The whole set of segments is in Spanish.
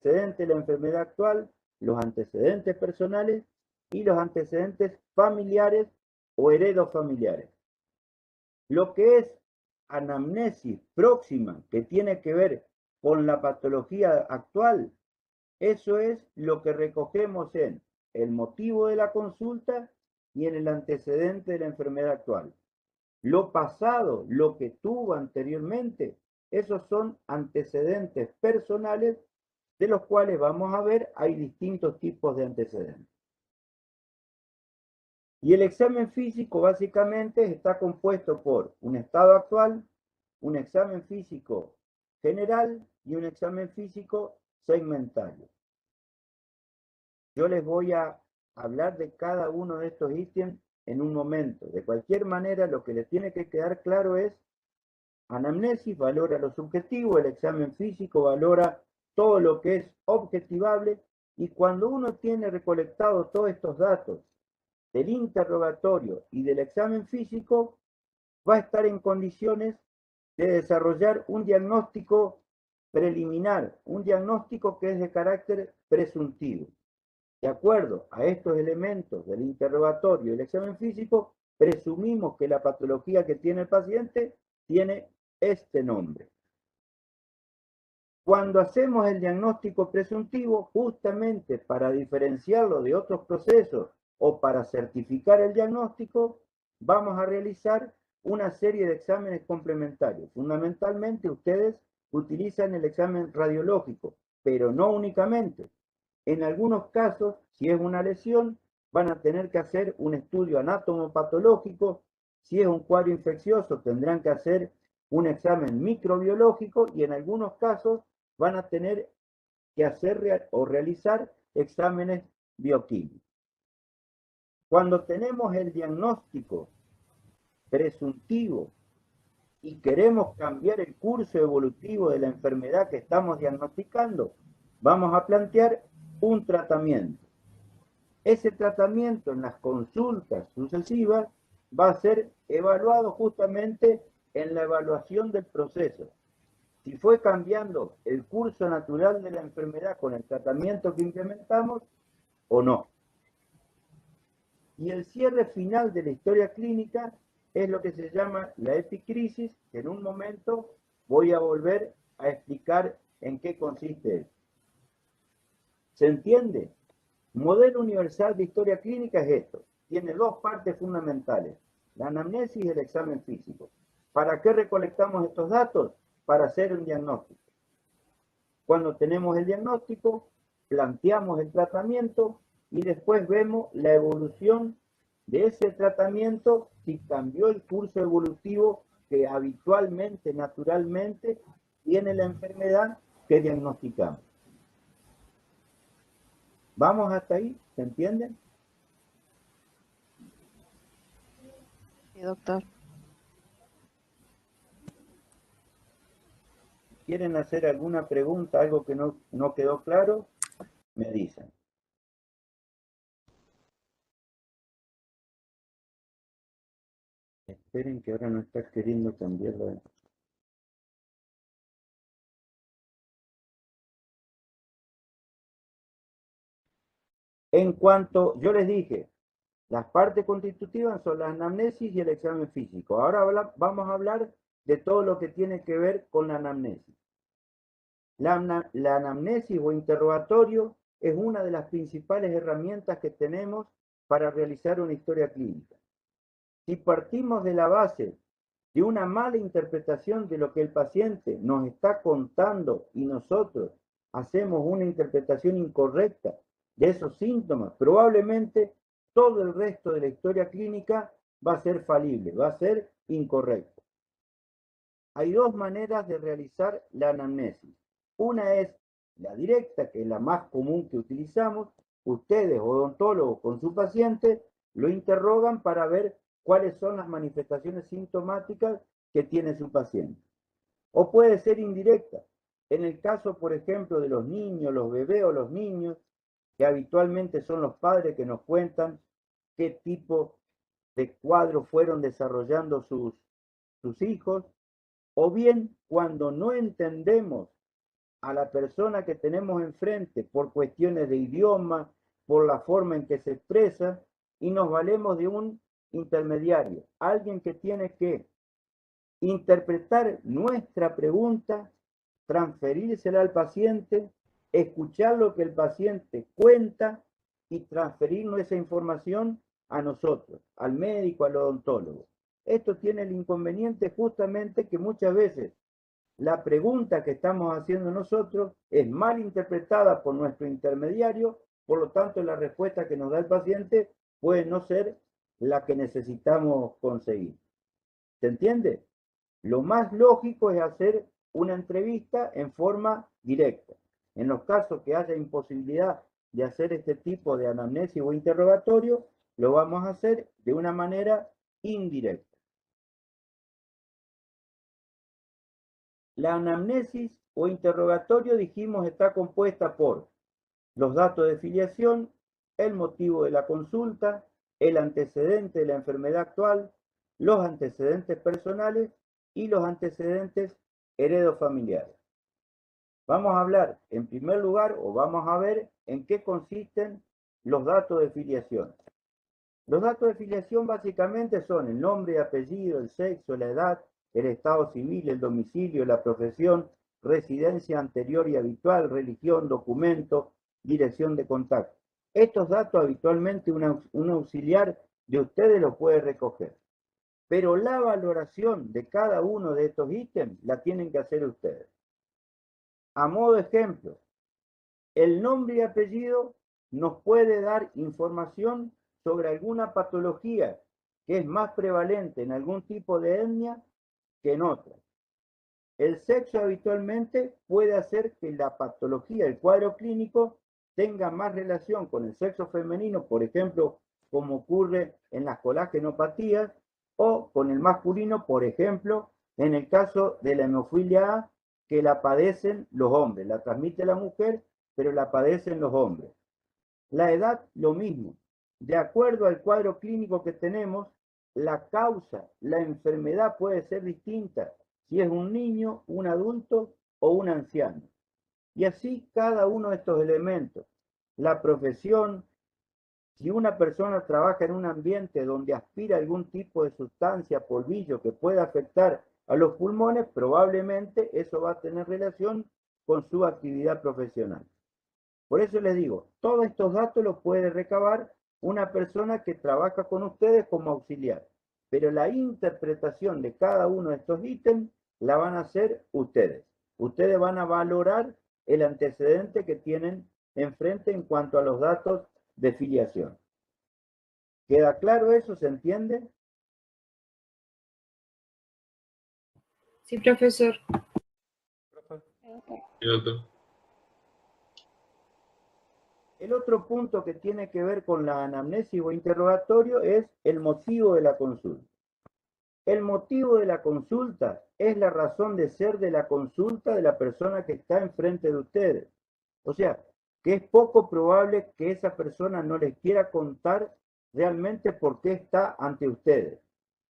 antecedentes de la enfermedad actual, los antecedentes personales y los antecedentes familiares o heredofamiliares. Lo que es anamnesis próxima, que tiene que ver con la patología actual, eso es lo que recogemos en el motivo de la consulta y en el antecedente de la enfermedad actual. Lo pasado, lo que tuvo anteriormente, esos son antecedentes personales de los cuales vamos a ver hay distintos tipos de antecedentes. Y el examen físico básicamente está compuesto por un estado actual, un examen físico general y un examen físico segmentario. Yo les voy a hablar de cada uno de estos ítems en un momento. De cualquier manera, lo que les tiene que quedar claro es: anamnesis valora lo subjetivo, el examen físico valora todo lo que es objetivable, y cuando uno tiene recolectado todos estos datos del interrogatorio y del examen físico, va a estar en condiciones de desarrollar un diagnóstico preliminar, un diagnóstico que es de carácter presuntivo. De acuerdo a estos elementos del interrogatorio y el examen físico, presumimos que la patología que tiene el paciente tiene este nombre. Cuando hacemos el diagnóstico presuntivo, justamente para diferenciarlo de otros procesos o para certificar el diagnóstico, vamos a realizar una serie de exámenes complementarios. Fundamentalmente, ustedes utilizan el examen radiológico, pero no únicamente. En algunos casos, si es una lesión, van a tener que hacer un estudio anatomopatológico. Si es un cuadro infeccioso, tendrán que hacer un examen microbiológico, y en algunos casos van a tener que hacer o realizar exámenes bioquímicos. Cuando tenemos el diagnóstico presuntivo y queremos cambiar el curso evolutivo de la enfermedad que estamos diagnosticando, vamos a plantear un tratamiento. Ese tratamiento en las consultas sucesivas va a ser evaluado justamente en la evaluación del proceso. Si fue cambiando el curso natural de la enfermedad con el tratamiento que implementamos o no. Y el cierre final de la historia clínica es lo que se llama la epicrisis, que en un momento voy a volver a explicar en qué consiste eso. ¿Se entiende? Modelo universal de historia clínica es esto. Tiene dos partes fundamentales: la anamnesis y el examen físico. ¿Para qué recolectamos estos datos? Para hacer un diagnóstico. Cuando tenemos el diagnóstico, planteamos el tratamiento y después vemos la evolución de ese tratamiento, si cambió el curso evolutivo que habitualmente, naturalmente, tiene la enfermedad que diagnosticamos. ¿Vamos hasta ahí? ¿Se entienden? Sí, doctor. ¿Quieren hacer alguna pregunta, algo que no quedó claro? Me dicen. Esperen que ahora no está queriendo cambiarlo. En cuanto, yo les dije, las partes constitutivas son la anamnesis y el examen físico. Ahora vamos a hablar de todo lo que tiene que ver con la anamnesis. La anamnesis o interrogatorio es una de las principales herramientas que tenemos para realizar una historia clínica. Si partimos de la base de una mala interpretación de lo que el paciente nos está contando y nosotros hacemos una interpretación incorrecta de esos síntomas, probablemente todo el resto de la historia clínica va a ser falible, va a ser incorrecto. Hay dos maneras de realizar la anamnesis. Una es la directa, que es la más común que utilizamos. Ustedes, odontólogos, con su paciente, lo interrogan para ver cuáles son las manifestaciones sintomáticas que tiene su paciente. O puede ser indirecta. En el caso, por ejemplo, de los niños, los bebés o los niños, que habitualmente son los padres que nos cuentan qué tipo de cuadros fueron desarrollando sus hijos, o bien cuando no entendemos a la persona que tenemos enfrente por cuestiones de idioma, por la forma en que se expresa, y nos valemos de un intermediario, alguien que tiene que interpretar nuestra pregunta, transferírsela al paciente, escuchar lo que el paciente cuenta y transferirnos esa información a nosotros, al médico, al odontólogo. Esto tiene el inconveniente justamente que muchas veces la pregunta que estamos haciendo nosotros es mal interpretada por nuestro intermediario, por lo tanto la respuesta que nos da el paciente puede no ser la que necesitamos conseguir. ¿Se entiende? Lo más lógico es hacer una entrevista en forma directa. En los casos que haya imposibilidad de hacer este tipo de anamnesis o interrogatorio, lo vamos a hacer de una manera indirecta. La anamnesis o interrogatorio, dijimos, está compuesta por los datos de filiación, el motivo de la consulta, el antecedente de la enfermedad actual, los antecedentes personales y los antecedentes heredofamiliares. Vamos a hablar en primer lugar, o vamos a ver en qué consisten los datos de filiación. Los datos de filiación básicamente son el nombre y apellido, el sexo, la edad, el estado civil, el domicilio, la profesión, residencia anterior y habitual, religión, documento, dirección de contacto. Estos datos habitualmente un auxiliar de ustedes los puede recoger. Pero la valoración de cada uno de estos ítems la tienen que hacer ustedes. A modo de ejemplo, el nombre y apellido nos puede dar información sobre alguna patología que es más prevalente en algún tipo de etnia que en otra. El sexo habitualmente puede hacer que la patología, el cuadro clínico, tenga más relación con el sexo femenino, por ejemplo, como ocurre en las colagenopatías, o con el masculino, por ejemplo, en el caso de la hemofilia A, que la padecen los hombres, la transmite la mujer, pero la padecen los hombres. La edad, lo mismo. De acuerdo al cuadro clínico que tenemos, la causa, la enfermedad puede ser distinta, si es un niño, un adulto o un anciano. Y así cada uno de estos elementos. La profesión, si una persona trabaja en un ambiente donde aspira algún tipo de sustancia, polvillo que pueda afectar a los pulmones, probablemente eso va a tener relación con su actividad profesional. Por eso les digo, todos estos datos los puede recabar una persona que trabaja con ustedes como auxiliar, pero la interpretación de cada uno de estos ítems la van a hacer ustedes. Ustedes van a valorar el antecedente que tienen enfrente en cuanto a los datos de filiación. ¿Queda claro eso? ¿Se entiende? Sí, profesor. El otro punto que tiene que ver con la anamnesis o interrogatorio es el motivo de la consulta. El motivo de la consulta es la razón de ser de la consulta de la persona que está enfrente de ustedes. O sea, que es poco probable que esa persona no les quiera contar realmente por qué está ante ustedes.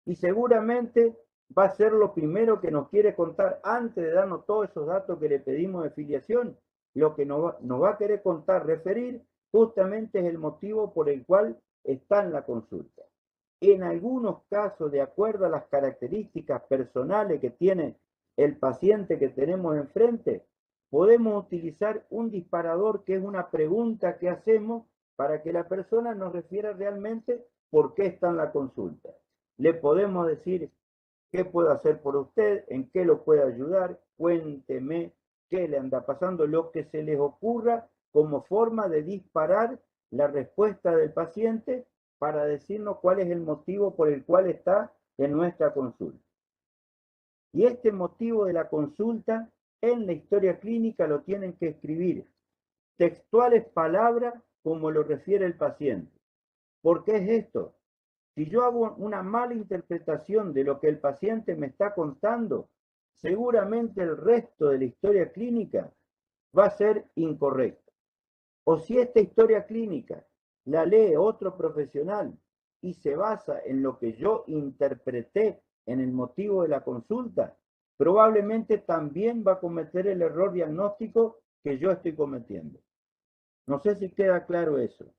Y seguramente va a ser lo primero que nos quiere contar antes de darnos todos esos datos que le pedimos de filiación. Lo que nos va a querer contar, referir, justamente es el motivo por el cual está en la consulta. En algunos casos, de acuerdo a las características personales que tiene el paciente que tenemos enfrente, podemos utilizar un disparador que es una pregunta que hacemos para que la persona nos refiera realmente por qué está en la consulta. Le podemos decir qué puedo hacer por usted, en qué lo puedo ayudar, cuénteme qué le anda pasando, lo que se les ocurra como forma de disparar la respuesta del paciente para decirnos cuál es el motivo por el cual está en nuestra consulta. Y este motivo de la consulta en la historia clínica lo tienen que escribir textuales palabras como lo refiere el paciente. ¿Por qué es esto? Si yo hago una mala interpretación de lo que el paciente me está contando, seguramente el resto de la historia clínica va a ser incorrecto. O si esta historia clínica la lee otro profesional y se basa en lo que yo interpreté en el motivo de la consulta, probablemente también va a cometer el error diagnóstico que yo estoy cometiendo. No sé si queda claro eso.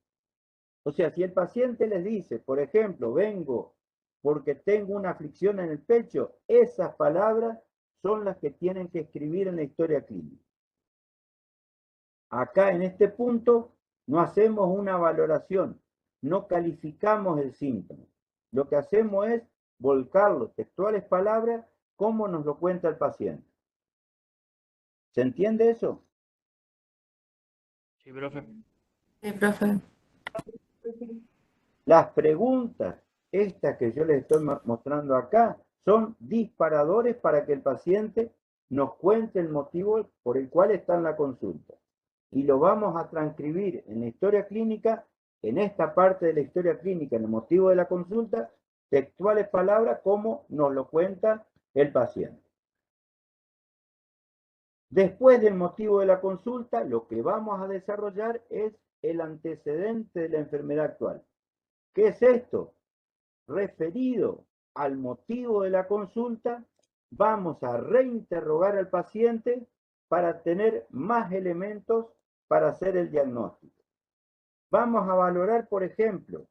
O sea, si el paciente les dice, por ejemplo, vengo porque tengo una aflicción en el pecho, esas palabras son las que tienen que escribir en la historia clínica. Acá en este punto no hacemos una valoración, no calificamos el síntoma. Lo que hacemos es volcarlo, textuales palabras, como nos lo cuenta el paciente. ¿Se entiende eso? Sí, profe. Sí, profe. Las preguntas, estas que yo les estoy mostrando acá, son disparadores para que el paciente nos cuente el motivo por el cual está en la consulta. Y lo vamos a transcribir en la historia clínica, en esta parte de la historia clínica, en el motivo de la consulta, textuales palabras como nos lo cuenta el paciente. Después del motivo de la consulta, lo que vamos a desarrollar es el antecedente de la enfermedad actual. ¿Qué es esto? Referido al motivo de la consulta, vamos a reinterrogar al paciente para tener más elementos para hacer el diagnóstico. Vamos a valorar, por ejemplo,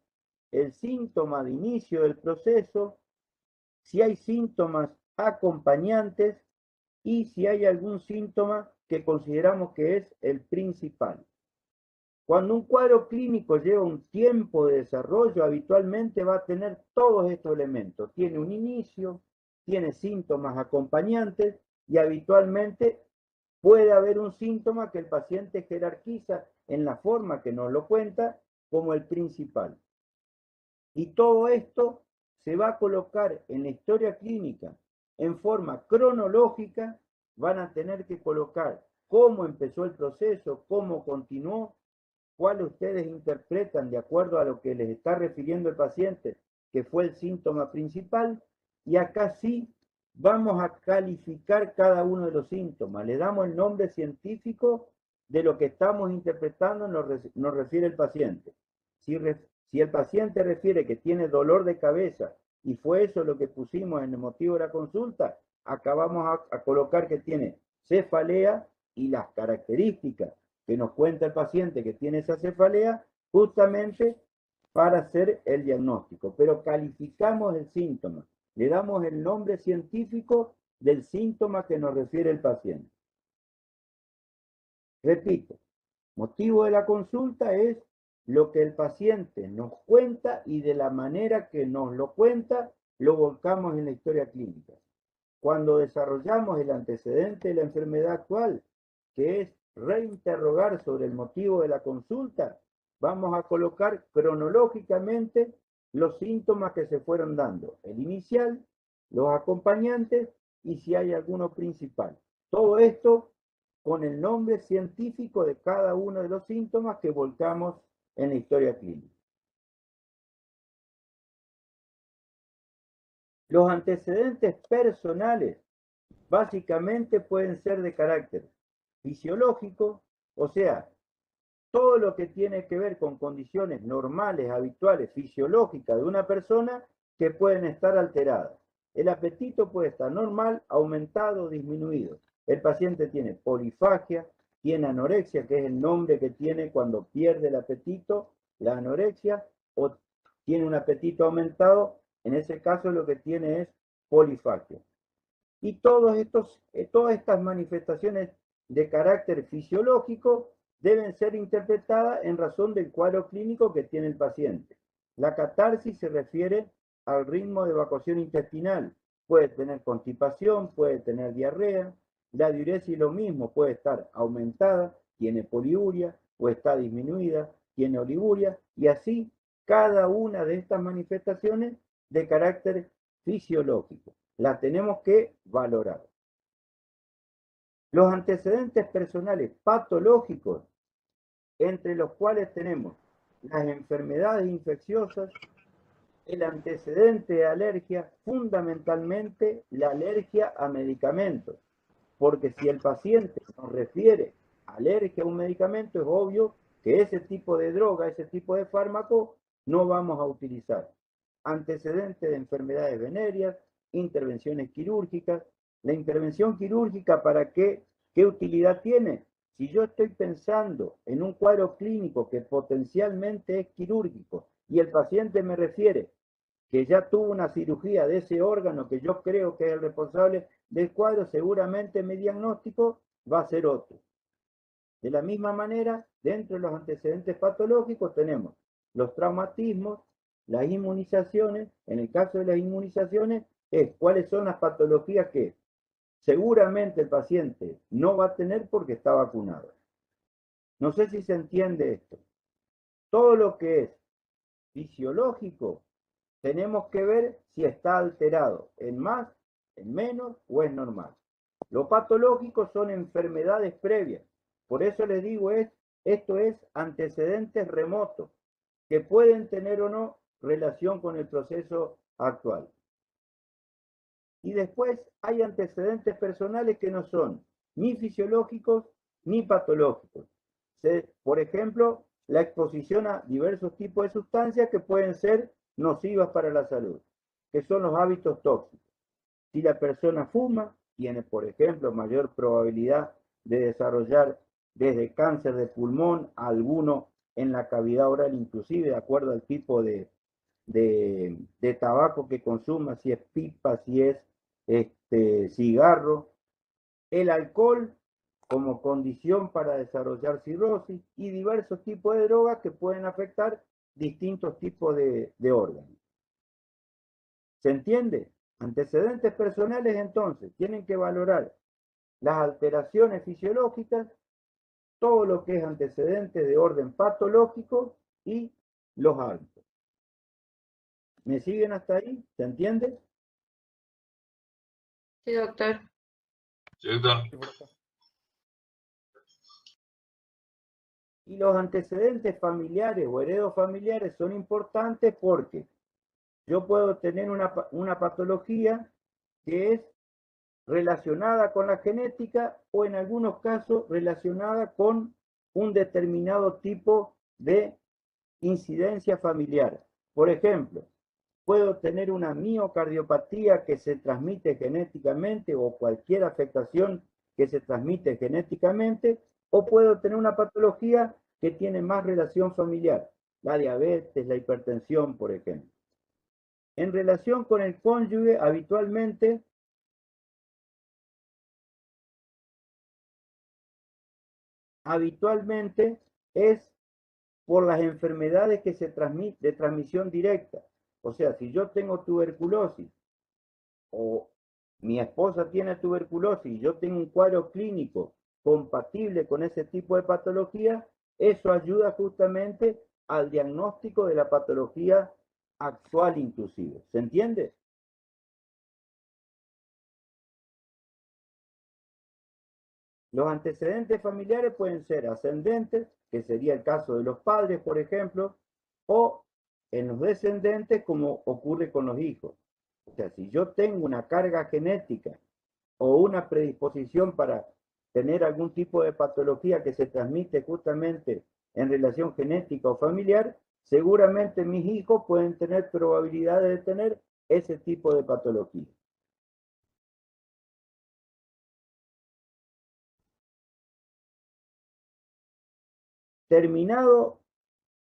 el síntoma de inicio del proceso, si hay síntomas acompañantes y si hay algún síntoma que consideramos que es el principal. Cuando un cuadro clínico lleva un tiempo de desarrollo, habitualmente va a tener todos estos elementos. Tiene un inicio, tiene síntomas acompañantes y habitualmente puede haber un síntoma que el paciente jerarquiza en la forma que nos lo cuenta como el principal. Y todo esto se va a colocar en la historia clínica en forma cronológica. Van a tener que colocar cómo empezó el proceso, cómo continuó, cuál ustedes interpretan de acuerdo a lo que les está refiriendo el paciente, que fue el síntoma principal, y acá sí vamos a calificar cada uno de los síntomas. Le damos el nombre científico de lo que estamos interpretando, nos refiere el paciente. Si el paciente refiere que tiene dolor de cabeza y fue eso lo que pusimos en el motivo de la consulta, acá vamos a colocar que tiene cefalea y las características que nos cuenta el paciente que tiene esa cefalea, justamente para hacer el diagnóstico. Pero calificamos el síntoma, le damos el nombre científico del síntoma que nos refiere el paciente. Repito, motivo de la consulta es lo que el paciente nos cuenta y de la manera que nos lo cuenta, lo volcamos en la historia clínica. Cuando desarrollamos el antecedente de la enfermedad actual, que es reinterrogar sobre el motivo de la consulta, vamos a colocar cronológicamente los síntomas que se fueron dando, el inicial, los acompañantes y si hay alguno principal. Todo esto con el nombre científico de cada uno de los síntomas que volcamos en la historia clínica. Los antecedentes personales básicamente pueden ser de carácter fisiológico, o sea, todo lo que tiene que ver con condiciones normales, habituales, fisiológicas de una persona que pueden estar alteradas. El apetito puede estar normal, aumentado o disminuido. El paciente tiene polifagia, tiene anorexia, que es el nombre que tiene cuando pierde el apetito, la anorexia, o tiene un apetito aumentado, en ese caso lo que tiene es polifagia. Y todas estas manifestaciones de carácter fisiológico deben ser interpretadas en razón del cuadro clínico que tiene el paciente. La catarsis se refiere al ritmo de evacuación intestinal. Puede tener constipación, puede tener diarrea. La diuresis lo mismo, puede estar aumentada, tiene poliuria, o está disminuida, tiene oliguria, y así cada una de estas manifestaciones de carácter fisiológico. La tenemos que valorar. Los antecedentes personales patológicos, entre los cuales tenemos las enfermedades infecciosas, el antecedente de alergia, fundamentalmente la alergia a medicamentos, porque si el paciente nos refiere alergia a un medicamento, es obvio que ese tipo de droga, ese tipo de fármaco, no vamos a utilizar. Antecedentes de enfermedades venéreas, intervenciones quirúrgicas, La intervención quirúrgica, ¿para qué? ¿Qué utilidad tiene? Si yo estoy pensando en un cuadro clínico que potencialmente es quirúrgico y el paciente me refiere que ya tuvo una cirugía de ese órgano que yo creo que es el responsable del cuadro, seguramente mi diagnóstico va a ser otro. De la misma manera, dentro de los antecedentes patológicos tenemos los traumatismos, las inmunizaciones. En el caso de las inmunizaciones, cuáles son las patologías que seguramente el paciente no va a tener porque está vacunado. No sé si se entiende esto. Todo lo que es fisiológico, tenemos que ver si está alterado en más, en menos o es normal. Lo patológico son enfermedades previas. Por eso les digo, esto es antecedentes remotos que pueden tener o no relación con el proceso actual. Y después hay antecedentes personales que no son ni fisiológicos ni patológicos. Por ejemplo, la exposición a diversos tipos de sustancias que pueden ser nocivas para la salud, que son los hábitos tóxicos. Si la persona fuma, tiene, por ejemplo, mayor probabilidad de desarrollar desde cáncer de pulmón a alguno en la cavidad oral, inclusive de acuerdo al tipo de tabaco que consuma, si es pipa, si es cigarro. El alcohol como condición para desarrollar cirrosis y diversos tipos de drogas que pueden afectar distintos tipos de órganos. ¿Se entiende? Antecedentes personales, entonces, tienen que valorar las alteraciones fisiológicas, todo lo que es antecedentes de orden patológico y los hábitos. ¿Me siguen hasta ahí? ¿Se entiende? Sí, doctor. Sí, doctor. Y los antecedentes familiares o heredofamiliares son importantes porque yo puedo tener una patología que es relacionada con la genética o en algunos casos relacionada con un determinado tipo de incidencia familiar. Por ejemplo, puedo tener una miocardiopatía que se transmite genéticamente o cualquier afectación que se transmite genéticamente, o puedo tener una patología que tiene más relación familiar, la diabetes, la hipertensión, por ejemplo. En relación con el cónyuge, habitualmente es por las enfermedades que se transmiten de transmisión directa. O sea, si yo tengo tuberculosis o mi esposa tiene tuberculosis y yo tengo un cuadro clínico compatible con ese tipo de patología, eso ayuda justamente al diagnóstico de la patología actual inclusive. ¿Se entiende? Los antecedentes familiares pueden ser ascendentes, que sería el caso de los padres, por ejemplo, o en los descendentes, como ocurre con los hijos. O sea, si yo tengo una carga genética o una predisposición para tener algún tipo de patología que se transmite justamente en relación genética o familiar, seguramente mis hijos pueden tener probabilidades de tener ese tipo de patología. Terminado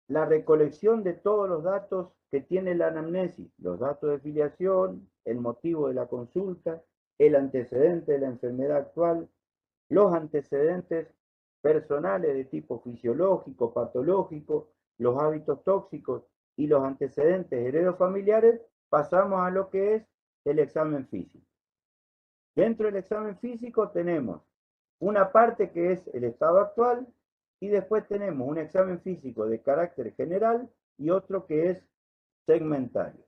la recolección de todos los datos que tiene la anamnesis, los datos de filiación, el motivo de la consulta, el antecedente de la enfermedad actual, los antecedentes personales de tipo fisiológico, patológico, los hábitos tóxicos y los antecedentes heredofamiliares, pasamos a lo que es el examen físico. Dentro del examen físico tenemos una parte que es el estado actual y después tenemos un examen físico de carácter general y otro que es segmentario.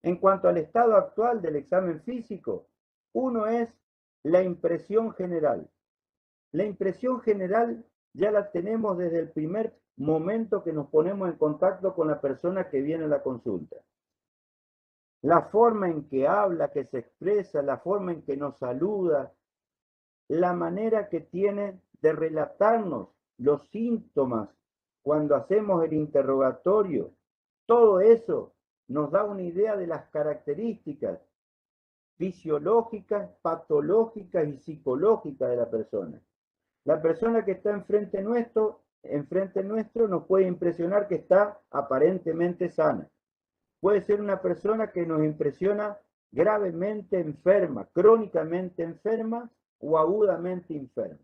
En cuanto al estado actual del examen físico, uno es la impresión general. La impresión general ya la tenemos desde el primer momento que nos ponemos en contacto con la persona que viene a la consulta. La forma en que habla, que se expresa, la forma en que nos saluda, la manera que tiene de relatarnos los síntomas cuando hacemos el interrogatorio, todo eso nos da una idea de las características fisiológicas, patológicas y psicológicas de la persona. La persona que está enfrente nuestro nos puede impresionar que está aparentemente sana. Puede ser una persona que nos impresiona gravemente enferma, crónicamente enferma o agudamente enferma.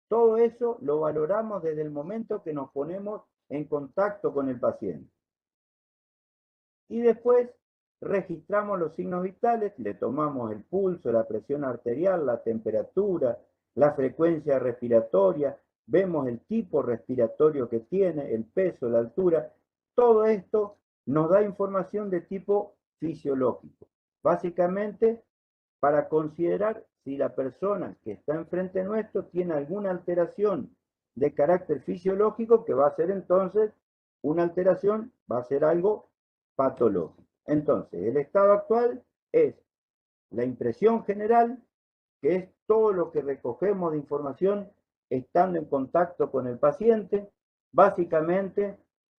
Todo eso lo valoramos desde el momento que nos ponemos en contacto con el paciente. Y después registramos los signos vitales, le tomamos el pulso, la presión arterial, la temperatura, la frecuencia respiratoria, vemos el tipo respiratorio que tiene, el peso, la altura. Todo esto nos da información de tipo fisiológico. Básicamente, para considerar si la persona que está enfrente nuestro tiene alguna alteración de carácter fisiológico, que va a ser entonces una alteración, va a ser algo patológico. Entonces, el estado actual es la impresión general, que es todo lo que recogemos de información estando en contacto con el paciente, básicamente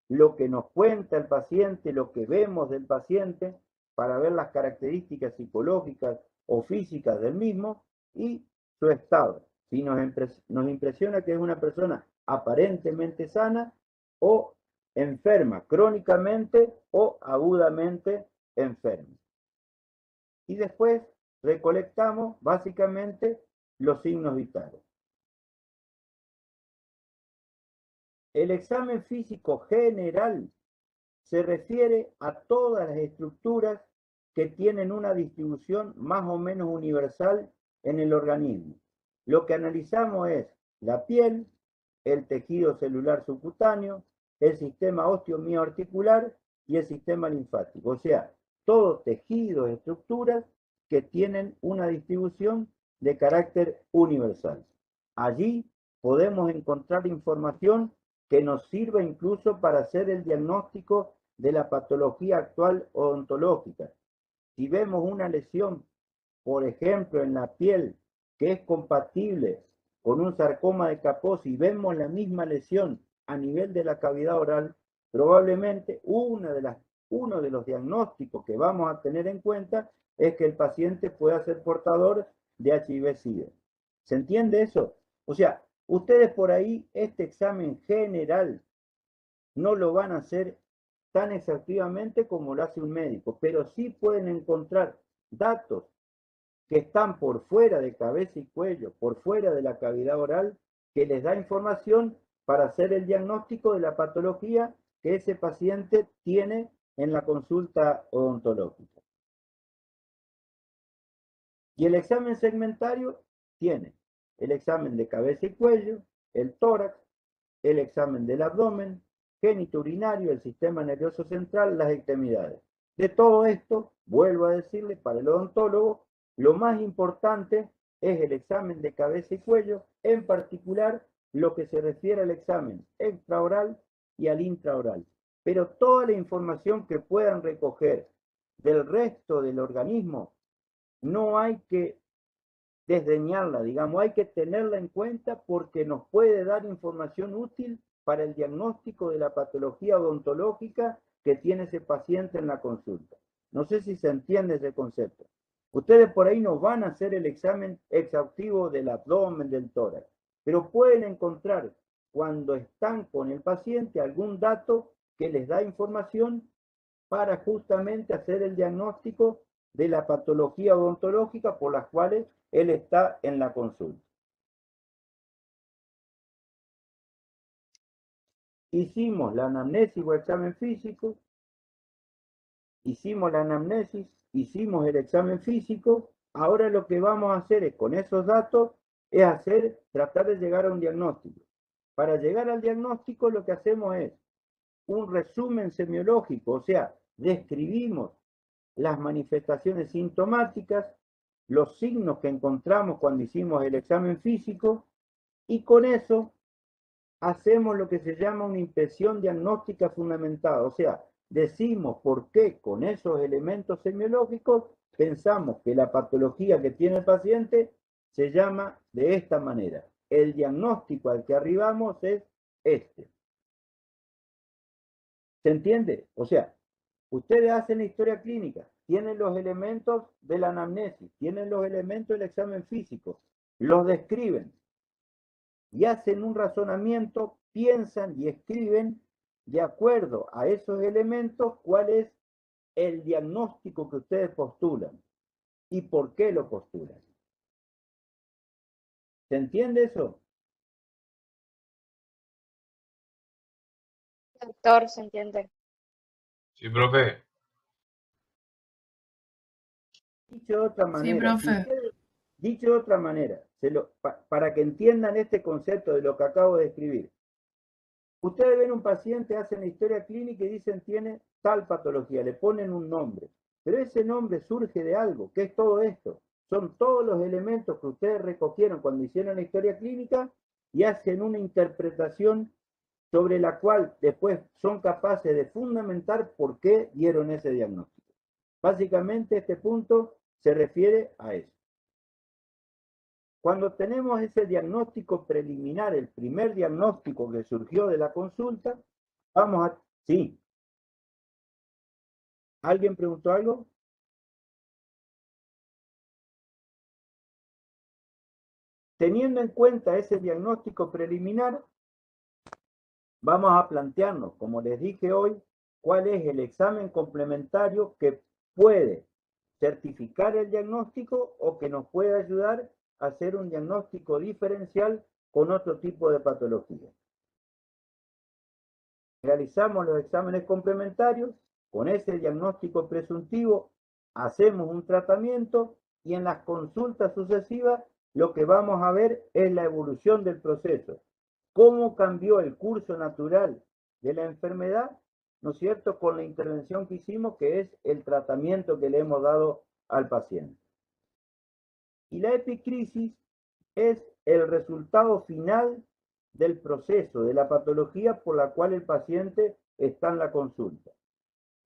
lo que nos cuenta el paciente, lo que vemos del paciente, para ver las características psicológicas o físicas del mismo y su estado. Si nos impresiona que es una persona aparentemente sana o enferma crónicamente o agudamente enferma. Y después recolectamos básicamente los signos vitales. El examen físico general se refiere a todas las estructuras que tienen una distribución más o menos universal en el organismo. Lo que analizamos es la piel, el tejido celular subcutáneo, el sistema osteomioarticular y el sistema linfático. O sea, todos tejidos, estructuras que tienen una distribución de carácter universal. Allí podemos encontrar información que nos sirva incluso para hacer el diagnóstico de la patología actual odontológica. Si vemos una lesión, por ejemplo, en la piel, que es compatible con un sarcoma de Kaposi, y vemos la misma lesión a nivel de la cavidad oral, probablemente uno de los diagnósticos que vamos a tener en cuenta es que el paciente pueda ser portador de HIV-Sida. ¿Se entiende eso? O sea, ustedes por ahí este examen general no lo van a hacer tan exhaustivamente como lo hace un médico, pero sí pueden encontrar datos que están por fuera de cabeza y cuello, por fuera de la cavidad oral, que les da información para hacer el diagnóstico de la patología que ese paciente tiene en la consulta odontológica. Y el examen segmentario tiene el examen de cabeza y cuello, el tórax, el examen del abdomen, genitourinario, el sistema nervioso central, las extremidades. De todo esto, vuelvo a decirle, para el odontólogo, lo más importante es el examen de cabeza y cuello, en particular lo que se refiere al examen extraoral y al intraoral. Pero toda la información que puedan recoger del resto del organismo, no hay que desdeñarla, digamos, hay que tenerla en cuenta porque nos puede dar información útil para el diagnóstico de la patología odontológica que tiene ese paciente en la consulta. No sé si se entiende ese concepto. Ustedes por ahí no van a hacer el examen exhaustivo del abdomen, del tórax, pero pueden encontrar cuando están con el paciente algún dato que les da información para justamente hacer el diagnóstico de la patología odontológica por las cuales él está en la consulta. Hicimos la anamnesis o examen físico, hicimos la anamnesis, hicimos el examen físico, ahora lo que vamos a hacer es, con esos datos, es tratar de llegar a un diagnóstico. Para llegar al diagnóstico lo que hacemos es un resumen semiológico, o sea, describimos las manifestaciones sintomáticas, los signos que encontramos cuando hicimos el examen físico, y con eso hacemos lo que se llama una impresión diagnóstica fundamentada, o sea, decimos por qué con esos elementos semiológicos pensamos que la patología que tiene el paciente se llama de esta manera. El diagnóstico al que arribamos es este. ¿Se entiende? O sea, Ustedes hacen la historia clínica, tienen los elementos de la anamnesis, tienen los elementos del examen físico, los describen y hacen un razonamiento, piensan y escriben de acuerdo a esos elementos cuál es el diagnóstico que ustedes postulan y por qué lo postulan. ¿Se entiende eso? Doctor, ¿se entiende? Sí, profe. Dicho de otra Sí, manera, profe. dicho de otra manera, para que entiendan este concepto de lo que acabo de escribir. Ustedes ven un paciente, hacen la historia clínica y dicen tiene tal patología, le ponen un nombre, pero ese nombre surge de algo. ¿Qué es todo esto? Son todos los elementos que ustedes recogieron cuando hicieron la historia clínica y hacen una interpretación sobre la cual después son capaces de fundamentar por qué dieron ese diagnóstico. Básicamente este punto se refiere a eso. Cuando tenemos ese diagnóstico preliminar, el primer diagnóstico que surgió de la consulta, vamos a... Sí. ¿Alguien preguntó algo? Teniendo en cuenta ese diagnóstico preliminar, vamos a plantearnos, como les dije hoy, cuál es el examen complementario que puede certificar el diagnóstico o que nos puede ayudar a hacer un diagnóstico diferencial con otro tipo de patología. Realizamos los exámenes complementarios, con ese diagnóstico presuntivo hacemos un tratamiento y en las consultas sucesivas lo que vamos a ver es la evolución del proceso. Cómo cambió el curso natural de la enfermedad, ¿no es cierto?, con la intervención que hicimos, que es el tratamiento que le hemos dado al paciente. Y la epicrisis es el resultado final del proceso, de la patología por la cual el paciente está en la consulta.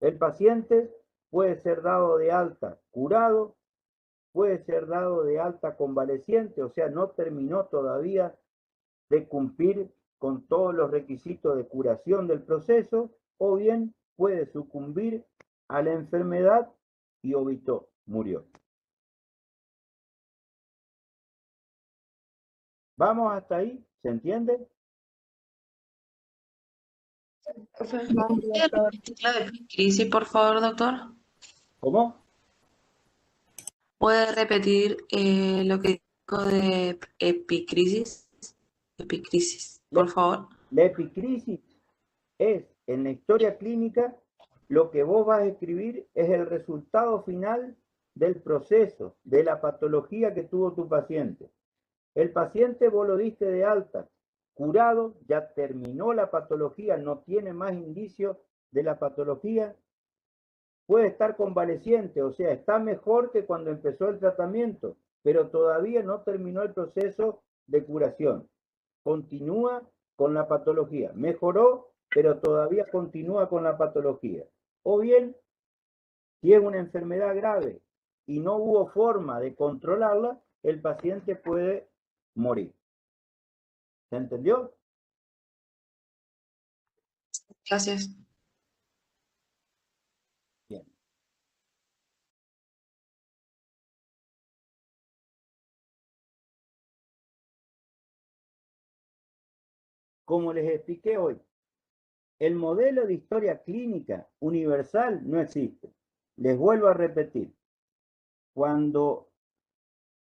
El paciente puede ser dado de alta curado, puede ser dado de alta convaleciente, o sea, no terminó todavía de cumplir con todos los requisitos de curación del proceso, o bien puede sucumbir a la enfermedad y obitó, murió. ¿Vamos hasta ahí? ¿Se entiende? ¿Puede repetir la epicrisis, por favor, doctor? ¿Cómo? ¿Puede repetir lo que dijo de epicrisis? Epicrisis, por favor. La epicrisis es, en la historia clínica, lo que vos vas a escribir es el resultado final del proceso, de la patología que tuvo tu paciente. El paciente vos lo diste de alta, curado, ya terminó la patología, no tiene más indicios de la patología, puede estar convaleciente, o sea, está mejor que cuando empezó el tratamiento, pero todavía no terminó el proceso de curación. Continúa con la patología. Mejoró, pero todavía continúa con la patología. O bien, si es una enfermedad grave y no hubo forma de controlarla, el paciente puede morir. ¿Se entendió? Gracias. Bien. Como les expliqué hoy, el modelo de historia clínica universal no existe. Les vuelvo a repetir. Cuando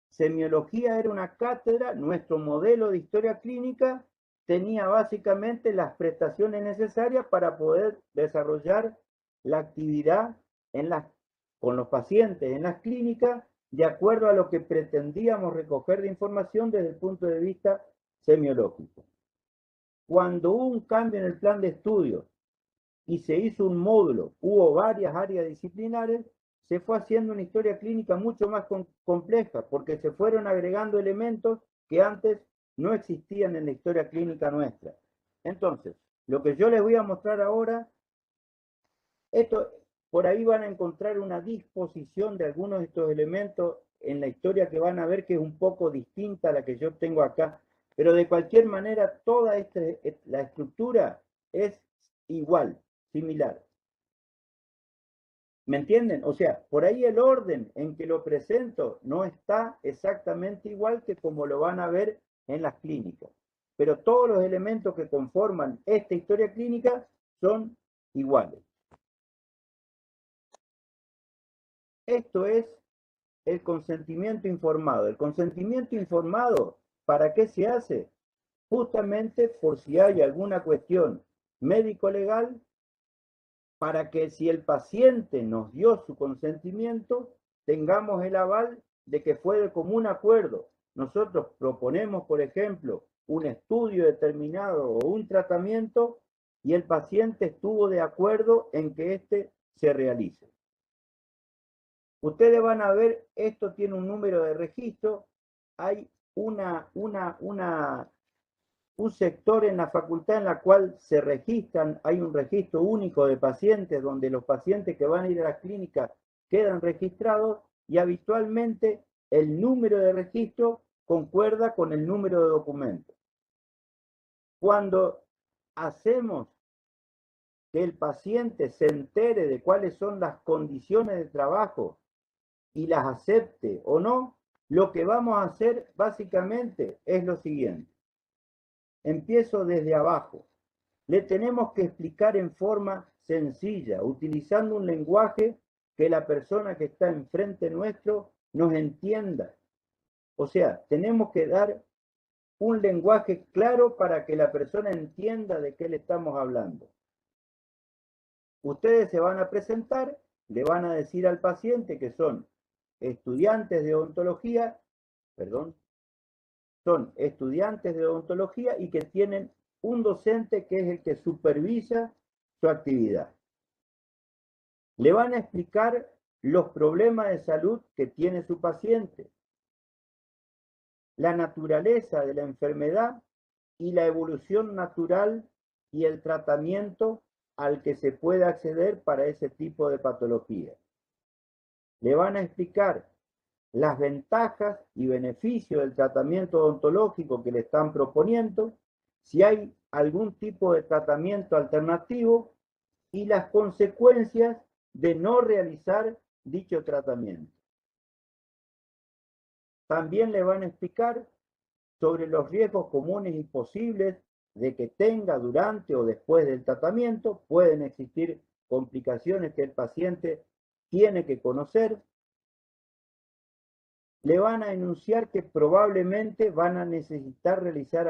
semiología era una cátedra, nuestro modelo de historia clínica tenía básicamente las prestaciones necesarias para poder desarrollar la actividad con los pacientes en las clínicas de acuerdo a lo que pretendíamos recoger de información desde el punto de vista semiológico. Cuando hubo un cambio en el plan de estudio y se hizo un módulo, hubo varias áreas disciplinares, se fue haciendo una historia clínica mucho más compleja, porque se fueron agregando elementos que antes no existían en la historia clínica nuestra. Entonces, lo que yo les voy a mostrar ahora, esto, por ahí van a encontrar una disposición de algunos de estos elementos en la historia que van a ver que es un poco distinta a la que yo tengo acá, pero de cualquier manera toda la estructura es igual, similar. ¿Me entienden? O sea, por ahí el orden en que lo presento no está exactamente igual que como lo van a ver en las clínicas. Pero todos los elementos que conforman esta historia clínica son iguales. Esto es el consentimiento informado. El consentimiento informado, ¿para qué se hace? Justamente por si hay alguna cuestión médico-legal, para que si el paciente nos dio su consentimiento, tengamos el aval de que fue de común acuerdo. Nosotros proponemos, por ejemplo, un estudio determinado o un tratamiento y el paciente estuvo de acuerdo en que éste se realice. Ustedes van a ver, esto tiene un número de registro, hay un sector en la facultad en la cual se registran, hay un registro único de pacientes donde los pacientes que van a ir a las clínicas quedan registrados y habitualmente el número de registro concuerda con el número de documentos. Cuando hacemos que el paciente se entere de cuáles son las condiciones de trabajo y las acepte o no, lo que vamos a hacer básicamente es lo siguiente. Empiezo desde abajo. Le tenemos que explicar en forma sencilla, utilizando un lenguaje que la persona que está enfrente nuestro nos entienda. O sea, tenemos que dar un lenguaje claro para que la persona entienda de qué le estamos hablando. Ustedes se van a presentar, le van a decir al paciente que son estudiantes de odontología, son estudiantes de odontología y que tienen un docente que es el que supervisa su actividad. Le van a explicar los problemas de salud que tiene su paciente, la naturaleza de la enfermedad y la evolución natural y el tratamiento al que se puede acceder para ese tipo de patología. Le van a explicar las ventajas y beneficios del tratamiento odontológico que le están proponiendo, si hay algún tipo de tratamiento alternativo y las consecuencias de no realizar dicho tratamiento. También le van a explicar sobre los riesgos comunes y posibles de que tenga durante o después del tratamiento. Pueden existir complicaciones que el paciente tiene que conocer. Le van a enunciar que probablemente van a necesitar realizar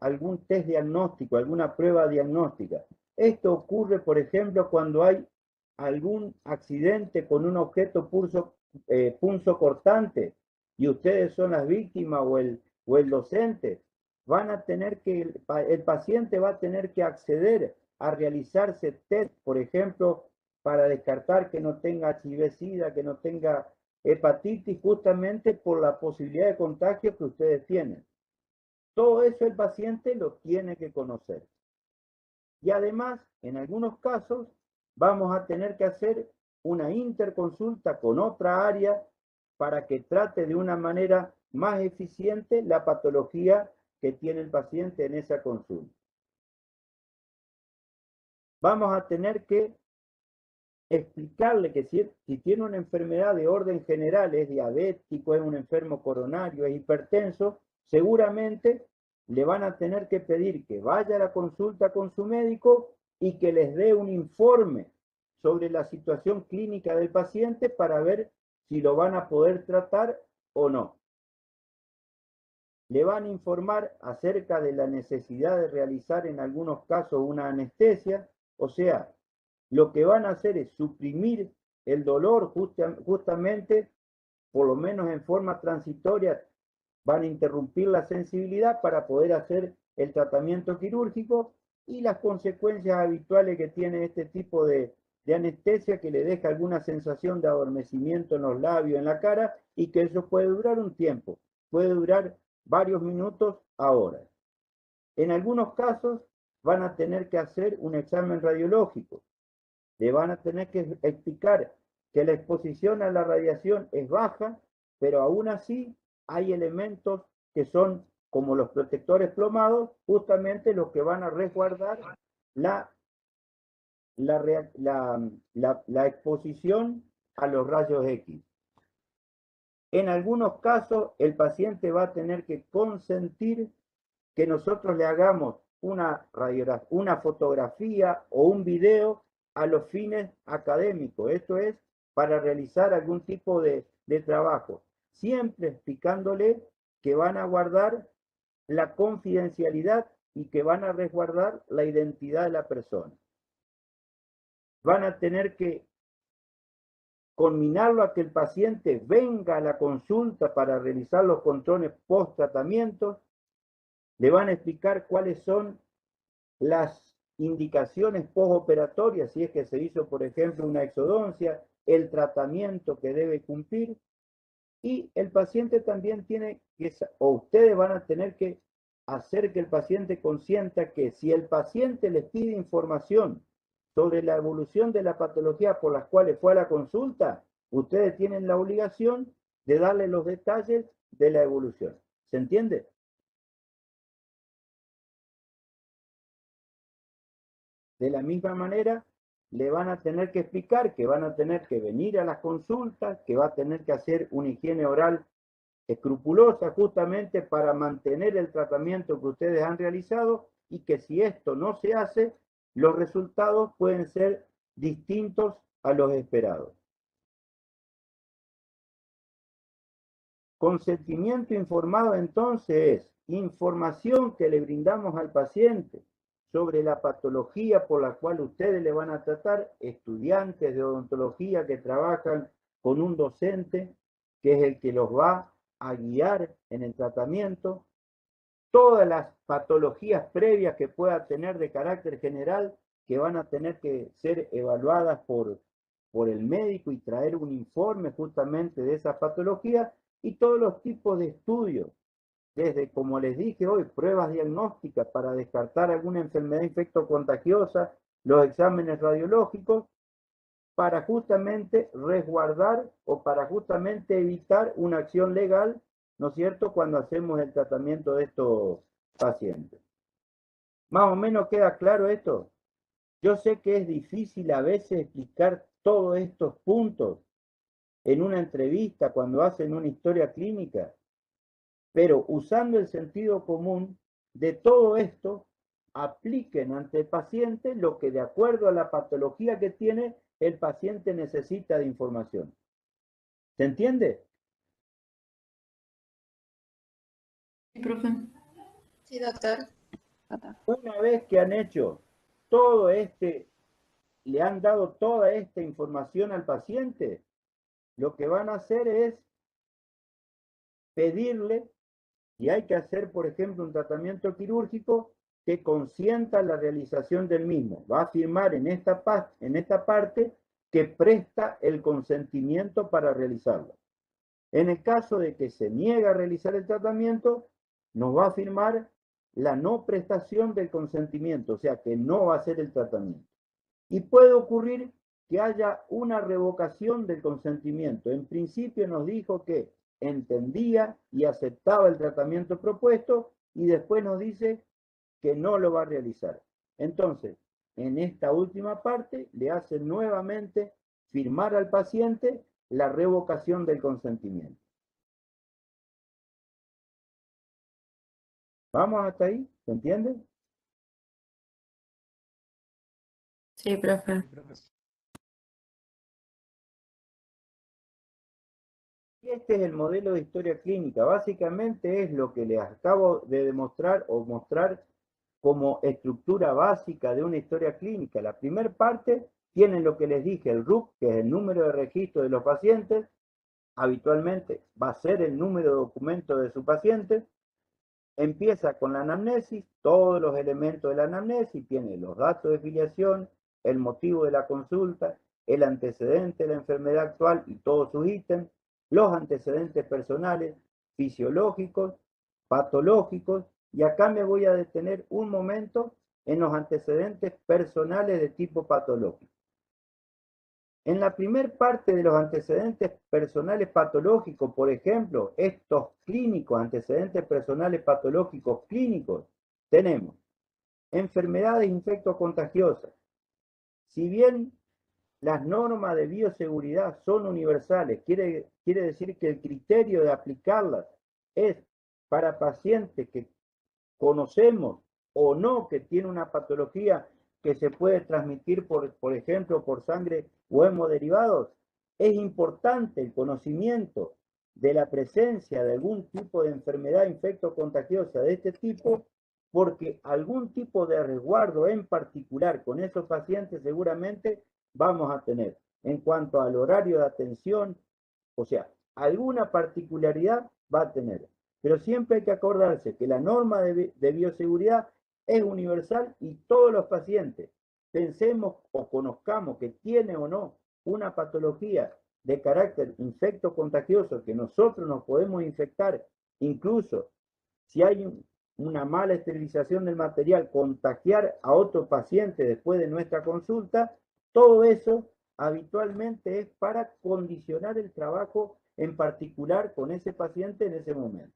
algún test diagnóstico, alguna prueba diagnóstica. Esto ocurre, por ejemplo, cuando hay algún accidente con un objeto punzocortante y ustedes son las víctimas o el docente. Van a tener que, el paciente va a tener que acceder a realizarse test, por ejemplo, para descartar que no tenga HIV-Sida, que no tenga hepatitis, justamente por la posibilidad de contagio que ustedes tienen. Todo eso el paciente lo tiene que conocer. Y además, en algunos casos, vamos a tener que hacer una interconsulta con otra área para que trate de una manera más eficiente la patología que tiene el paciente en esa consulta. Vamos a tener que explicarle que si tiene una enfermedad de orden general, es diabético, es un enfermo coronario, es hipertenso, seguramente le van a tener que pedir que vaya a la consulta con su médico y que les dé un informe sobre la situación clínica del paciente para ver si lo van a poder tratar o no. Le van a informar acerca de la necesidad de realizar en algunos casos una anestesia, o sea, lo que van a hacer es suprimir el dolor justamente, por lo menos en forma transitoria, van a interrumpir la sensibilidad para poder hacer el tratamiento quirúrgico y las consecuencias habituales que tiene este tipo de anestesia que le deja alguna sensación de adormecimiento en los labios, en la cara, y que eso puede durar un tiempo, puede durar varios minutos a horas. En algunos casos van a tener que hacer un examen radiológico. Le van a tener que explicar que la exposición a la radiación es baja, pero aún así hay elementos que son como los protectores plomados, justamente los que van a resguardar la la exposición a los rayos X. En algunos casos, el paciente va a tener que consentir que nosotros le hagamos una fotografía o un video a los fines académicos. Esto es para realizar algún tipo de trabajo, siempre explicándole que van a guardar la confidencialidad y que van a resguardar la identidad de la persona. Van a tener que conminarlo a que el paciente venga a la consulta para realizar los controles post-tratamiento. Le van a explicar cuáles son las indicaciones postoperatorias, si es que se hizo, por ejemplo, una exodoncia, el tratamiento que debe cumplir, y el paciente también tiene que, o ustedes van a tener que hacer que el paciente consienta que si el paciente les pide información sobre la evolución de la patología por las cuales fue a la consulta, ustedes tienen la obligación de darle los detalles de la evolución. ¿Se entiende? De la misma manera, le van a tener que explicar que van a tener que venir a las consultas, que va a tener que hacer una higiene oral escrupulosa justamente para mantener el tratamiento que ustedes han realizado, y que si esto no se hace, los resultados pueden ser distintos a los esperados. Consentimiento informado entonces es información que le brindamos al paciente sobre la patología por la cual ustedes le van a tratar, estudiantes de odontología que trabajan con un docente que es el que los va a guiar en el tratamiento, todas las patologías previas que pueda tener de carácter general que van a tener que ser evaluadas por el médico y traer un informe justamente de esa patología, y todos los tipos de estudios, desde, como les dije hoy, pruebas diagnósticas para descartar alguna enfermedad infectocontagiosa, los exámenes radiológicos, para justamente resguardar o para justamente evitar una acción legal, ¿no es cierto?, cuando hacemos el tratamiento de estos pacientes. ¿Más o menos queda claro esto? Yo sé que es difícil a veces explicar todos estos puntos en una entrevista cuando hacen una historia clínica, pero usando el sentido común de todo esto, apliquen ante el paciente lo que de acuerdo a la patología que tiene, el paciente necesita de información. ¿Se entiende? Sí, profe. Sí, doctor. Una vez que han hecho todo le han dado toda esta información al paciente, lo que van a hacer es pedirle, y hay que hacer, por ejemplo, un tratamiento quirúrgico, que consienta la realización del mismo. Va a firmar en esta parte que presta el consentimiento para realizarlo. En el caso de que se niegue a realizar el tratamiento, nos va a firmar la no prestación del consentimiento, o sea que no va a hacer el tratamiento. Y puede ocurrir que haya una revocación del consentimiento. En principio nos dijo que entendía y aceptaba el tratamiento propuesto, y después nos dice que no lo va a realizar. Entonces, en esta última parte, le hace nuevamente firmar al paciente la revocación del consentimiento. ¿Vamos hasta ahí? ¿Se entiende? Sí, profe. Y este es el modelo de historia clínica. Básicamente es lo que les acabo de demostrar o mostrar como estructura básica de una historia clínica. La primera parte tiene lo que les dije, el RUC, que es el número de registro de los pacientes. Habitualmente va a ser el número de documento de su paciente. Empieza con la anamnesis, todos los elementos de la anamnesis, tiene los datos de filiación, el motivo de la consulta, el antecedente de la enfermedad actual y todos sus ítems, los antecedentes personales, fisiológicos, patológicos, y acá me voy a detener un momento en los antecedentes personales de tipo patológico. En la primera parte de los antecedentes personales patológicos, por ejemplo, estos clínicos, antecedentes personales patológicos clínicos, tenemos enfermedades infectocontagiosas, si bien las normas de bioseguridad son universales, quiere decir que el criterio de aplicarlas es para pacientes que conocemos o no que tiene una patología que se puede transmitir, por ejemplo, por sangre o hemoderivados. Es importante el conocimiento de la presencia de algún tipo de enfermedad infectocontagiosa de este tipo, porque algún tipo de resguardo en particular con esos pacientes seguramente vamos a tener. En cuanto al horario de atención, o sea, alguna particularidad va a tener. Pero siempre hay que acordarse que la norma de bioseguridad es universal y todos los pacientes, pensemos o conozcamos que tiene o no una patología de carácter infectocontagioso, que nosotros nos podemos infectar, incluso si hay una mala esterilización del material, contagiar a otro paciente después de nuestra consulta, todo eso habitualmente es para condicionar el trabajo en particular con ese paciente en ese momento.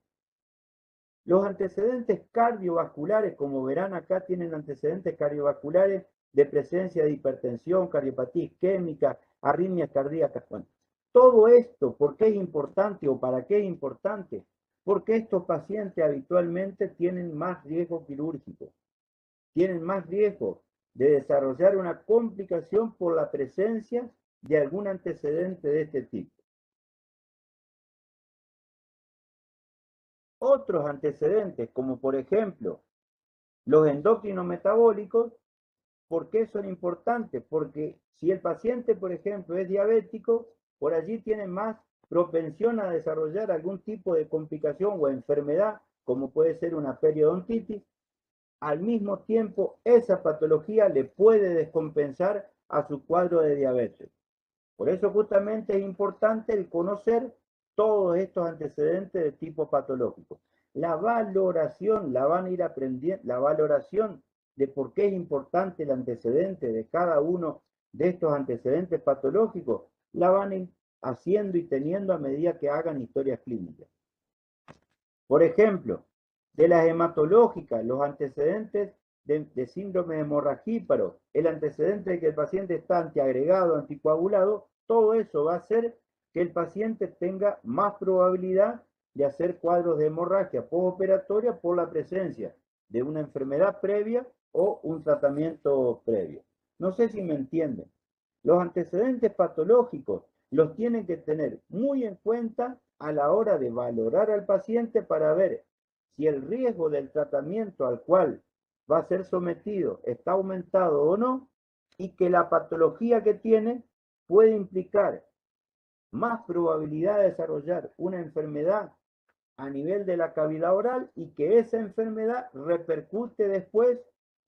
Los antecedentes cardiovasculares, como verán acá, tienen antecedentes cardiovasculares de presencia de hipertensión, cardiopatía isquémica, arritmias cardíacas. Bueno, todo esto, ¿por qué es importante o para qué es importante? Porque estos pacientes habitualmente tienen más riesgo quirúrgico, tienen más riesgo de desarrollar una complicación por la presencia de algún antecedente de este tipo. Otros antecedentes, como por ejemplo los endocrinos metabólicos, ¿por qué son importantes? Porque si el paciente, por ejemplo, es diabético, por allí tiene más propensión a desarrollar algún tipo de complicación o enfermedad, como puede ser una periodontitis. Al mismo tiempo, esa patología le puede descompensar a su cuadro de diabetes. Por eso justamente es importante el conocer todos estos antecedentes de tipo patológico. La valoración la van a ir aprendiendo, la valoración de por qué es importante el antecedente de cada uno de estos antecedentes patológicos, la van a ir haciendo y teniendo a medida que hagan historias clínicas. Por ejemplo, de las hematológicas, los antecedentes de síndrome hemorragíparo, el antecedente de que el paciente está antiagregado, anticoagulado, todo eso va a hacer que el paciente tenga más probabilidad de hacer cuadros de hemorragia postoperatoria por la presencia de una enfermedad previa o un tratamiento previo. No sé si me entienden. Los antecedentes patológicos los tienen que tener muy en cuenta a la hora de valorar al paciente para ver si el riesgo del tratamiento al cual va a ser sometido está aumentado o no, y que la patología que tiene puede implicar más probabilidad de desarrollar una enfermedad a nivel de la cavidad oral y que esa enfermedad repercute después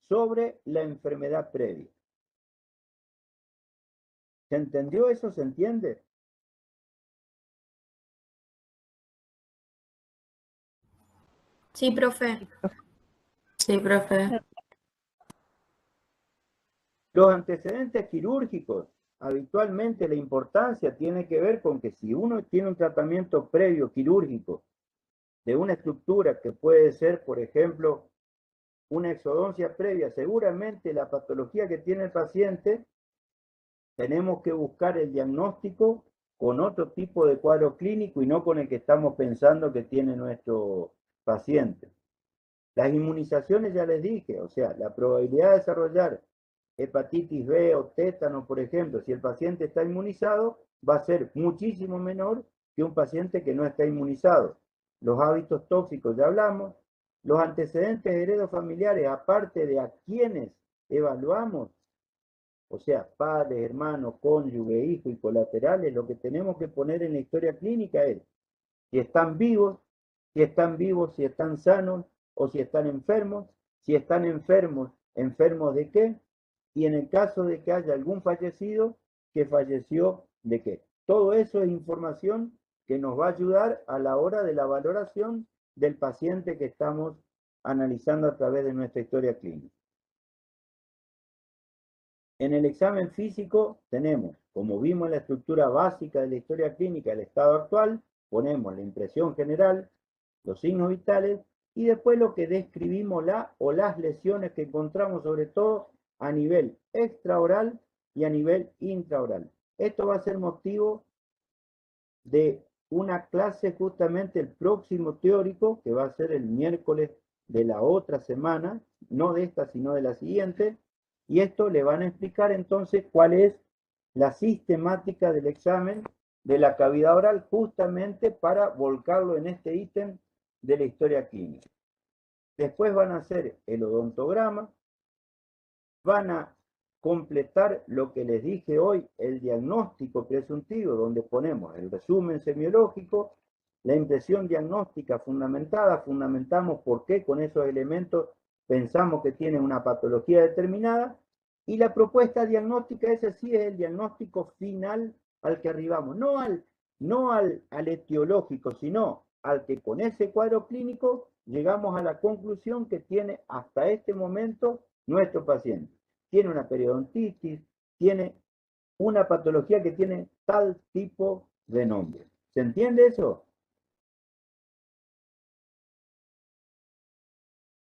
sobre la enfermedad previa. ¿Se entendió eso? ¿Se entiende? Sí, profe. Sí, profe. Los antecedentes quirúrgicos, habitualmente la importancia tiene que ver con que si uno tiene un tratamiento previo quirúrgico de una estructura que puede ser, por ejemplo, una exodoncia previa, seguramente la patología que tiene el paciente, tenemos que buscar el diagnóstico con otro tipo de cuadro clínico y no con el que estamos pensando que tiene nuestro paciente. Las inmunizaciones ya les dije, o sea, la probabilidad de desarrollar hepatitis B o tétano, por ejemplo, si el paciente está inmunizado, va a ser muchísimo menor que un paciente que no está inmunizado. Los hábitos tóxicos ya hablamos. Los antecedentes heredofamiliares, aparte de a quienes evaluamos, o sea, padres, hermanos, cónyuge, hijo y colaterales, lo que tenemos que poner en la historia clínica es si están vivos, si están sanos o si están enfermos, si están enfermos, enfermos de qué, y en el caso de que haya algún fallecido, que falleció de qué. Todo eso es información que nos va a ayudar a la hora de la valoración del paciente que estamos analizando a través de nuestra historia clínica. En el examen físico tenemos, como vimos en la estructura básica de la historia clínica del estado actual, ponemos la impresión general, los signos vitales y después lo que describimos las lesiones que encontramos sobre todo a nivel extraoral y a nivel intraoral. Esto va a ser motivo de una clase justamente el próximo teórico, que va a ser el miércoles de la otra semana, no de esta, sino de la siguiente, y esto le van a explicar entonces cuál es la sistemática del examen de la cavidad oral, justamente para volcarlo en este ítem de la historia clínica. Después van a hacer el odontograma, van a completar lo que les dije hoy, el diagnóstico presuntivo, donde ponemos el resumen semiológico, la impresión diagnóstica fundamentada, fundamentamos por qué con esos elementos pensamos que tiene una patología determinada, y la propuesta diagnóstica, ese sí es el diagnóstico final al que arribamos, no al etiológico, sino al que con ese cuadro clínico llegamos a la conclusión que tiene hasta este momento nuestro paciente. Tiene una periodontitis, tiene una patología que tiene tal tipo de nombre. ¿Se entiende eso?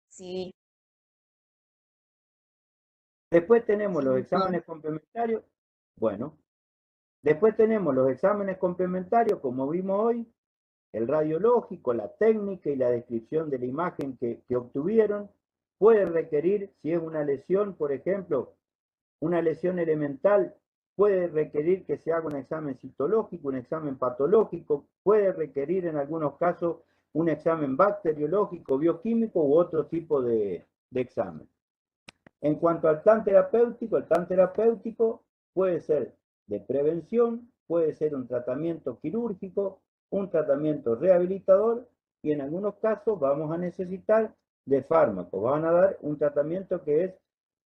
Sí. Después tenemos Sí, los doctor. exámenes complementarios. Bueno, después tenemos los exámenes complementarios, como vimos hoy, el radiológico, la técnica y la descripción de la imagen que obtuvieron. Puede requerir, si es una lesión, por ejemplo, una lesión elemental, puede requerir que se haga un examen citológico, un examen patológico, puede requerir en algunos casos un examen bacteriológico, bioquímico u otro tipo de examen. En cuanto al plan terapéutico, el plan terapéutico puede ser de prevención, puede ser un tratamiento quirúrgico, un tratamiento rehabilitador y en algunos casos vamos a necesitar de fármacos. Van a dar un tratamiento que es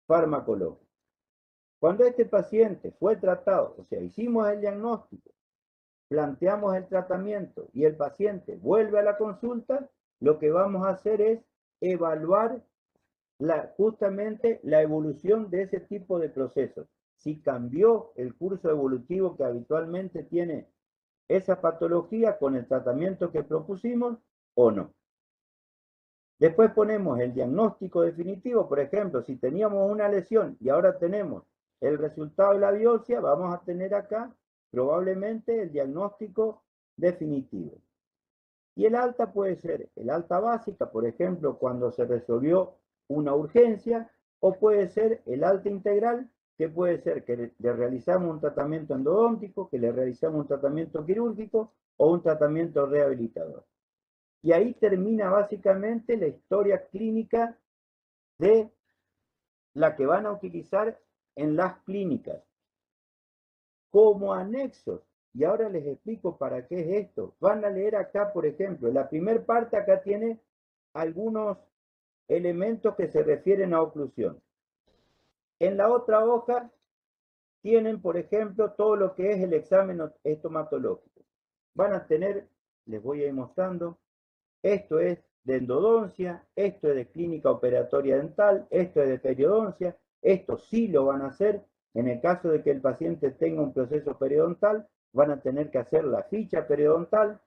farmacológico. Cuando este paciente fue tratado, o sea, hicimos el diagnóstico, planteamos el tratamiento y el paciente vuelve a la consulta, lo que vamos a hacer es evaluar justamente la evolución de ese tipo de procesos. Si cambió el curso evolutivo que habitualmente tiene esa patología con el tratamiento que propusimos o no. Después ponemos el diagnóstico definitivo, por ejemplo, si teníamos una lesión y ahora tenemos el resultado de la biopsia, vamos a tener acá probablemente el diagnóstico definitivo. Y el alta puede ser el alta básica, por ejemplo, cuando se resolvió una urgencia, o puede ser el alta integral, que puede ser que le realizamos un tratamiento endodóntico, que le realizamos un tratamiento quirúrgico o un tratamiento rehabilitador. Y ahí termina básicamente la historia clínica de la que van a utilizar en las clínicas. Como anexos, y ahora les explico para qué es esto. Van a leer acá, por ejemplo, la primera parte acá tiene algunos elementos que se refieren a oclusión. En la otra hoja tienen, por ejemplo, todo lo que es el examen estomatológico. Van a tener, les voy a ir mostrando, esto es de endodoncia, esto es de clínica operatoria dental, esto es de periodoncia, esto sí lo van a hacer. En el caso de que el paciente tenga un proceso periodontal, van a tener que hacer la ficha periodontal.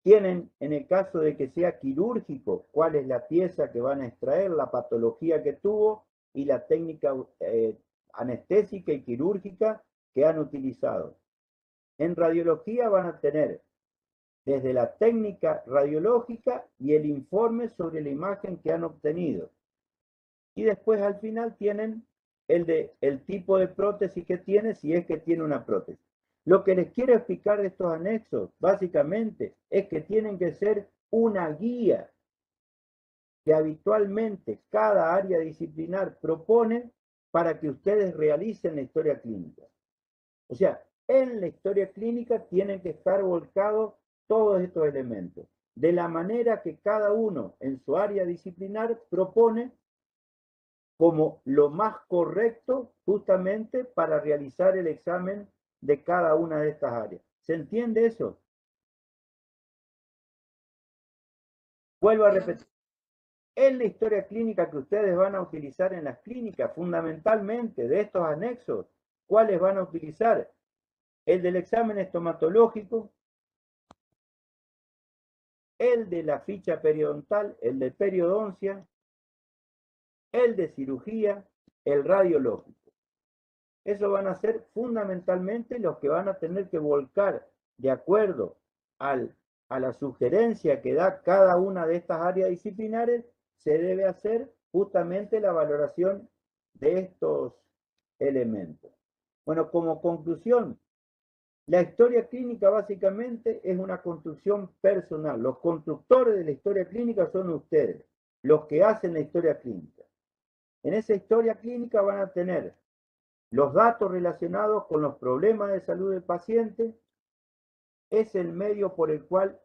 Tienen, en el caso de que sea quirúrgico, cuál es la pieza que van a extraer, la patología que tuvo y la técnica anestésica y quirúrgica que han utilizado. En radiología van a tener desde la técnica radiológica y el informe sobre la imagen que han obtenido. Y después al final tienen el tipo de prótesis que tiene, si es que tiene una prótesis. Lo que les quiero explicar de estos anexos, básicamente, es que tienen que ser una guía que habitualmente cada área disciplinar propone para que ustedes realicen la historia clínica. O sea, en la historia clínica tienen que estar volcados todos estos elementos, de la manera que cada uno en su área disciplinar propone como lo más correcto justamente para realizar el examen de cada una de estas áreas. ¿Se entiende eso? Vuelvo a repetir. En la historia clínica que ustedes van a utilizar en las clínicas, fundamentalmente de estos anexos, ¿cuáles van a utilizar? El del examen estomatológico, el de la ficha periodontal, el de periodoncia, el de cirugía, el radiológico. Esos van a ser fundamentalmente los que van a tener que volcar de acuerdo a la sugerencia que da cada una de estas áreas disciplinares, se debe hacer justamente la valoración de estos elementos. Bueno, como conclusión, la historia clínica básicamente es una construcción personal. Los constructores de la historia clínica son ustedes, los que hacen la historia clínica. En esa historia clínica van a tener los datos relacionados con los problemas de salud del paciente, es el medio por el cual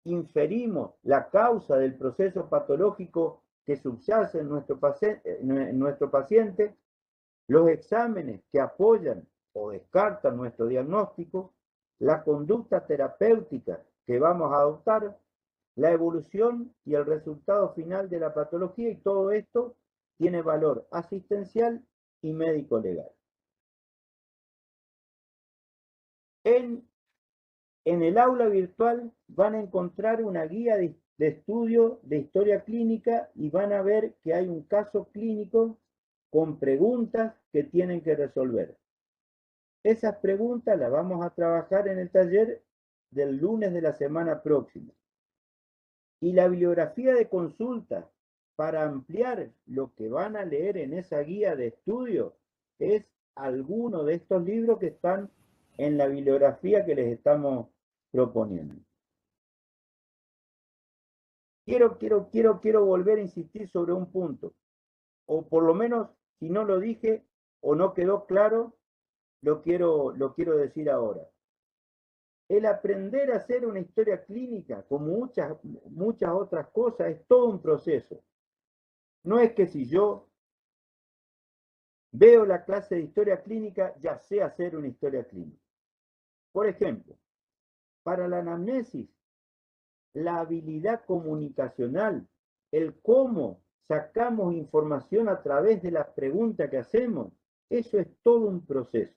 inferimos la causa del proceso patológico que subyace en nuestro paciente, los exámenes que apoyan o descartan nuestro diagnóstico, la conducta terapéutica que vamos a adoptar, la evolución y el resultado final de la patología, y todo esto tiene valor asistencial y médico-legal. En el aula virtual van a encontrar una guía de estudio de historia clínica y van a ver que hay un caso clínico con preguntas que tienen que resolver. Esas preguntas las vamos a trabajar en el taller del lunes de la semana próxima. Y la bibliografía de consulta para ampliar lo que van a leer en esa guía de estudio es alguno de estos libros que están en la bibliografía que les estamos proponiendo. Quiero volver a insistir sobre un punto, o por lo menos si no lo dije o no quedó claro, lo quiero decir ahora. El aprender a hacer una historia clínica, como muchas otras cosas, es todo un proceso. No es que si yo veo la clase de historia clínica, ya sé hacer una historia clínica. Por ejemplo, para la anamnesis, la habilidad comunicacional, el cómo sacamos información a través de las preguntas que hacemos, eso es todo un proceso.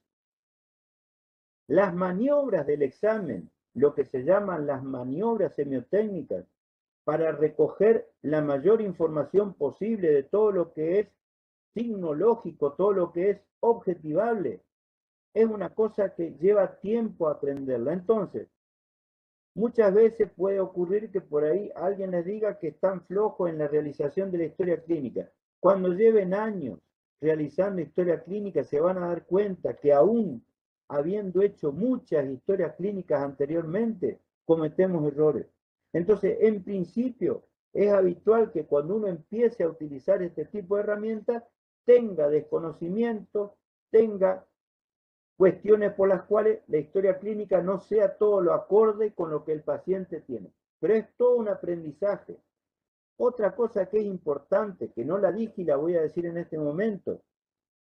Las maniobras del examen, lo que se llaman las maniobras semiotécnicas, para recoger la mayor información posible de todo lo que es signológico, todo lo que es objetivable, es una cosa que lleva tiempo aprenderla. Entonces, muchas veces puede ocurrir que por ahí alguien les diga que están flojos en la realización de la historia clínica. Cuando lleven años realizando historia clínica, se van a dar cuenta que aún habiendo hecho muchas historias clínicas anteriormente, cometemos errores. Entonces, en principio, es habitual que cuando uno empiece a utilizar este tipo de herramientas, tenga desconocimiento, tenga cuestiones por las cuales la historia clínica no sea todo lo acorde con lo que el paciente tiene. Pero es todo un aprendizaje. Otra cosa que es importante, que no la dije y la voy a decir en este momento,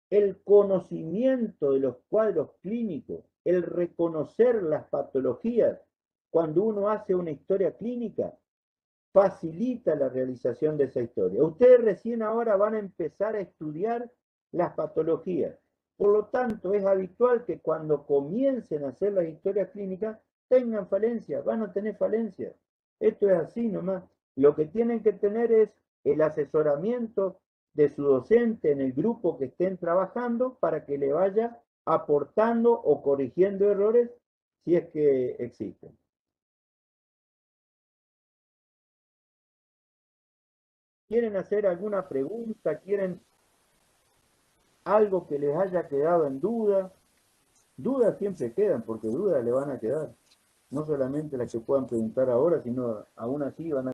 el conocimiento de los cuadros clínicos, el reconocer las patologías cuando uno hace una historia clínica, facilita la realización de esa historia. Ustedes recién ahora van a empezar a estudiar las patologías. Por lo tanto, es habitual que cuando comiencen a hacer las historias clínicas tengan falencias, van a tener falencias. Esto es así nomás. Lo que tienen que tener es el asesoramiento de su docente en el grupo que estén trabajando para que le vaya aportando o corrigiendo errores si es que existen. ¿Quieren hacer alguna pregunta? ¿Quieren algo que les haya quedado en duda? Dudas siempre quedan, porque dudas le van a quedar. No solamente las que puedan preguntar ahora, sino aún así van a